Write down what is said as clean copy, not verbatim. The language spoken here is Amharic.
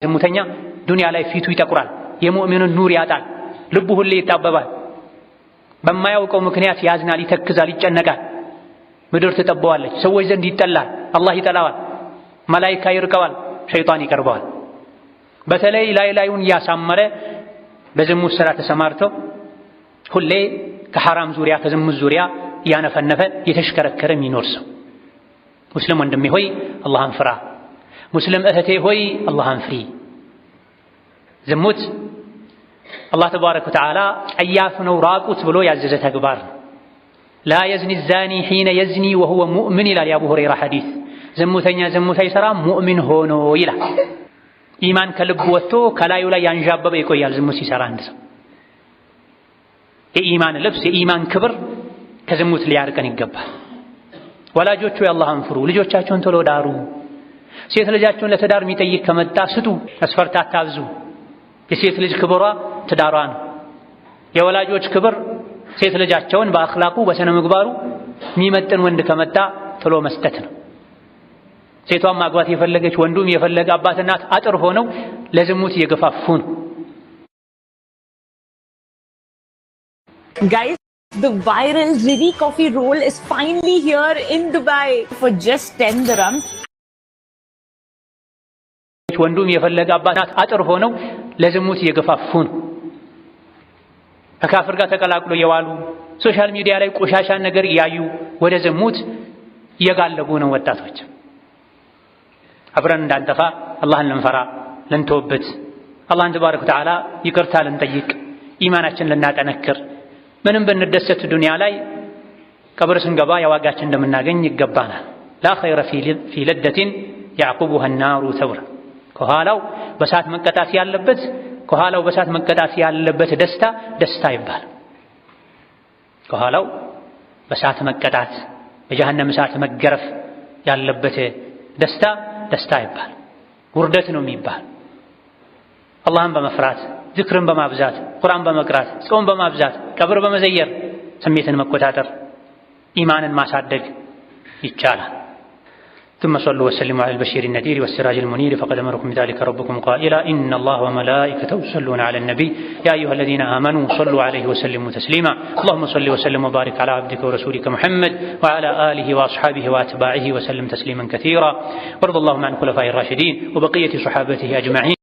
ዝሙተኛ ዱንያ ላይ ፊቱ ይጠቁራል፣ የሙእሚኑን ኑር ያጣል፣ ልቡ ሁሌ ይጣበባል፣ በማያውቀው ምክንያት ያዝናል፣ ይተክዛል፣ ይጨነቃል። ምድር ትጠበዋለች፣ ሰዎች ዘንድ ይጠላል፣ አላህ ይጠላዋል፣ መላኢካ ይርቀዋል፣ ሸይጣን ይቀርበዋል። በተለይ ላዩን ያሳመረ በዝሙት ሥራ ተሰማርቶ ሁሌ ከሐራም ዙሪያ ከዝሙት ዙሪያ ያነፈነፈ የተሽከረከረ የሚኖር ሰው። ሙስሊም ወንድሜ ሆይ አላህን ፍራ። ሙስሊም እህቴ ሆይ አላህን ፍሪ። ዝሙት አላህ ተባረከ ወተዓላ ጸያፍ ነው ራቁት ብሎ ያዘዘ ተግባር ነው። ላ የዝኒ ዛኒ ሒነ የዝኒ ወሁወ ሙእሚን ይላል የአቡ ሁረይራ ሐዲስ። ዝሙተኛ ዝሙት አይሰራም ሙእሚን ሆኖ ይላል። ኢማን ከልብ ወጥቶ ከላዩ ላይ ያንዣበበ ይቆያል ዝሙት ሲሰራ አንድ ሰው። የኢማን ልብስ የኢማን ክብር ከዝሙት ሊያርቀን ይገባል። ወላጆቹ የአላህን ፍሩ፣ ልጆቻቸውን ቶሎ ዳሩ። ሴት ልጃቸውን ለትዳር የሚጠይቅ ከመጣ ስጡ፣ መስፈርት አታብዙ። የሴት ልጅ ክብሯ ትዳሯ ነው። የወላጆች ክብር ሴት ልጃቸውን በአኽላቁ በስነ ምግባሩ የሚመጥን ወንድ ከመጣ ቶሎ መስጠት ነው። ሴቷን ማግባት የፈለገች ወንዱም የፈለገ አባት እናት አጥር ሆነው ለዝሙት እየገፋፉ ነው። Guys, the viral Riri coffee roll is finally here in Dubai for just 10 dirhams. ወንዱም የፈለገ አባት እናት አጥር ሆነው ለዝሙት እየገፋፉ ነው። ከካፍር ጋር ተቀላቅሎ የዋሉ ሶሻል ሚዲያ ላይ ቆሻሻን ነገር እያዩ ወደ ዝሙት እየጋለቡ ነው ወጣቶች። አብረን እንዳንጠፋ አላህን ልንፈራ ልንተውበት፣ አላህን ተባረከ ወተዓላ ይቅርታ ልንጠይቅ፣ ኢማናችን ልናጠነክር፣ ምንም ብንደሰት ዱንያ ላይ ቀብር ስንገባ የዋጋችን እንደምናገኝ ይገባናል። ላ ኸይረ ፊ ለደቲን ያዕቁቡሃ ናሩ ተውራ። ከኋላው በሳት መቀጣት ያለበት ደስታ ይባል። ከኋላው በሳት መቀጣት በጀሃነም እሳት መገረፍ ያለበት ደስታ ይባል። ውርደት ነው የሚባል። አላህን በመፍራት ዚክርን በማብዛት ቁርአን በመቅራት ጾም በማብዛት ቀብር በመዘየር ስሜትን መቆጣጠር ኢማንን ማሳደግ ይቻላል። ثم صلوا وسلموا على البشير النذير والسراج المنير فقد أمركم بذلك ربكم قائلا إن الله وملائكته يصلون على النبي يا أيها الذين آمنوا صلوا عليه وسلموا تسليما اللهم صل وسلم وبارك على عبدك ورسولك محمد وعلى آله وأصحابه وأتباعه وسلم تسليما كثيرا وارض اللهم عن خلفائه الراشدين وبقية صحابته أجمعين.